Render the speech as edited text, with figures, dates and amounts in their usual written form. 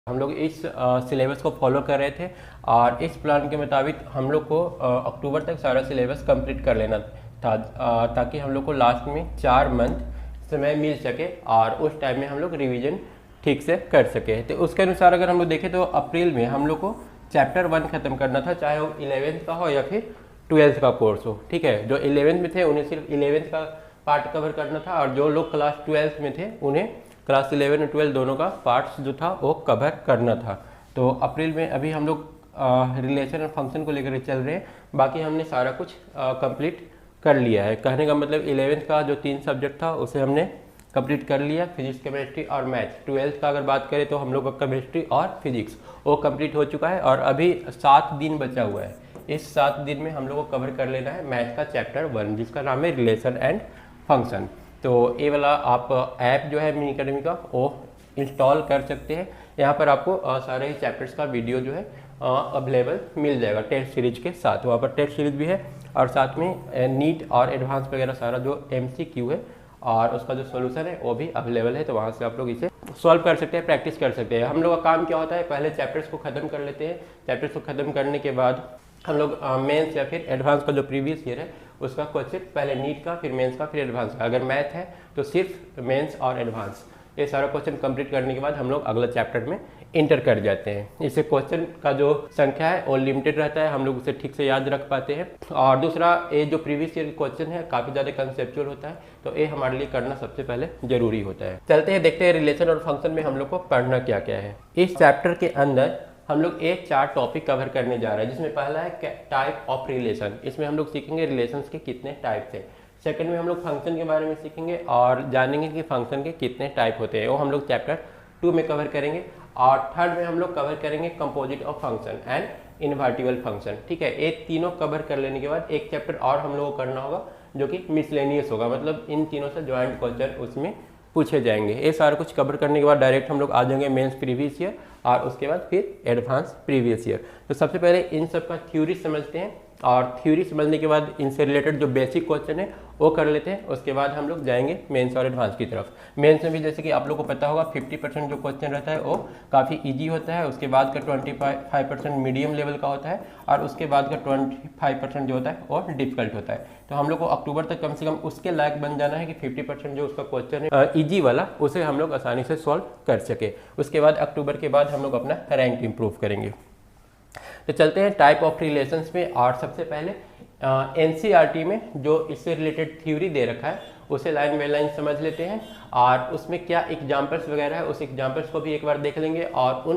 हम लोग इस सिलेबस को फॉलो कर रहे थे और इस प्लान के मुताबिक हम लोग को अक्टूबर तक सारा सिलेबस कंप्लीट कर लेना था, ताकि हम लोग को लास्ट में 4 मंथ समय मिल सके और उस टाइम में हम लोग रिवीजन ठीक से कर सके। तो उसके अनुसार अगर हम लोग देखें तो अप्रैल में हम लोग को चैप्टर 1 खत्म करना था, चाहे वो 11th का हो या फिर 12th का कोर्स हो। ठीक है, जो 11th में थे उन्हें सिर्फ 11th का पार्ट कवर करना था, और जो लोग क्लास 12th में थे उन्हें क्लास 11 और 12 दोनों का पार्ट्स जो था वो कवर करना था। तो अप्रैल में अभी हम लोग रिलेशन और फंक्शन को लेकर चल रहे हैं, बाकी हमने सारा कुछ कंप्लीट कर लिया है। कहने का मतलब 11th का जो 3 सब्जेक्ट था उसे हमने कंप्लीट कर लिया, फिजिक्स, केमिस्ट्री और मैथ्स। 12th का अगर बात करें तो हम लोग का केमिस्ट्री और फिजिक्स वो कंप्लीट हो चुका है, और अभी 7 दिन बचा हुआ है। इस 7 दिन में हम लोग को कवर कर लेना है मैथ का चैप्टर 1, जिसका नाम है रिलेशन एंड फंक्शन। तो ये वाला आप ऐप जो है मिनी अकेडमी का वो इंस्टॉल कर सकते हैं। यहाँ पर आपको सारे ही चैप्टर्स का वीडियो जो है अवेलेबल मिल जाएगा टेस्ट सीरीज के साथ। वहाँ पर टेस्ट सीरीज भी है, और साथ में नीट और एडवांस वगैरह सारा जो MCQ है और उसका जो सोल्यूशन है वो भी अवेलेबल है। तो वहाँ से आप लोग इसे सॉल्व कर सकते हैं, प्रैक्टिस कर सकते हैं। हम लोग का काम क्या होता है, पहले चैप्टर्स को ख़त्म कर लेते हैं। चैप्टर्स को ख़त्म करने के बाद हम लोग मेंस या फिर एडवांस का जो प्रीवियस ईयर है उसका क्वेश्चन, पहले नीट का, फिर मेंस का, फिर एडवांस का। अगर मैथ है तो सिर्फ मेंस और एडवांस, ये सारा क्वेश्चन कंप्लीट करने के बाद हम लोग अगला चैप्टर में इंटर कर जाते हैं। इससे क्वेश्चन का जो संख्या है वो लिमिटेड रहता है, हम लोग उसे ठीक से याद रख पाते हैं। और दूसरा, ये जो प्रीवियस ईयर क्वेश्चन है काफ़ी ज़्यादा कंसेप्चुअल होता है, तो ये हमारे लिए करना सबसे पहले जरूरी होता है। चलते हैं, देखते हैं रिलेशन और फंक्शन में हम लोग को पढ़ना क्या क्या है। इस चैप्टर के अंदर हम लोग 4 टॉपिक कवर करने जा रहे हैं, जिसमें पहला है टाइप ऑफ रिलेशन। इसमें हम लोग सीखेंगे रिलेशंस के कितने टाइप्स हैं। सेकंड में हम लोग फंक्शन के बारे में सीखेंगे और जानेंगे कि फंक्शन के कितने टाइप होते हैं, वो हम लोग चैप्टर 2 में कवर करेंगे। और थर्ड में हम लोग कवर करेंगे composite of function and invertible function. ठीक है, ये तीनों कवर कर लेने के बाद एक चैप्टर और हम लोग को करना होगा जो कि मिसलेनियस होगा, मतलब इन तीनों से ज्वाइंट क्वेश्चन उसमें पूछे जाएंगे। ये सारा कुछ कवर करने के बाद डायरेक्ट हम लोग आ जाएंगे मेंस प्रीवियस ईयर, और उसके बाद फिर एडवांस प्रीवियस ईयर। तो सबसे पहले इन सब का थ्योरी समझते हैं, और थ्योरी समझने के बाद इनसे रिलेटेड जो बेसिक क्वेश्चन है वो कर लेते हैं। उसके बाद हम लोग जाएंगे मेंस और एडवांस की तरफ। मेंस में भी जैसे कि आप लोग को पता होगा 50% जो क्वेश्चन रहता है वो काफ़ी इजी होता है, उसके बाद का 25% मीडियम लेवल का होता है, और उसके बाद का 25% जो होता है वो डिफिकल्ट होता है। तो हम लोग को अक्टूबर तक कम से कम उसके लायक बन जाना है कि 50% जो उसका क्वेश्चन है ईजी वाला, उसे हम लोग आसानी से सॉल्व कर सके। उसके बाद अक्टूबर के बाद हम लोग अपना रैंक इम्प्रूव करेंगे। तो चलते हैं टाइप ऑफ रिलेशंस में, और सबसे पहले NCERT में जो इससे रिलेटेड थ्योरी दे रखा है उसे लाइन बाय लाइन समझ लेते हैं, और उसमें क्या एग्जाम्पल्स वगैरह है उस एग्जाम्पल्स को भी एक बार देख लेंगे, और उन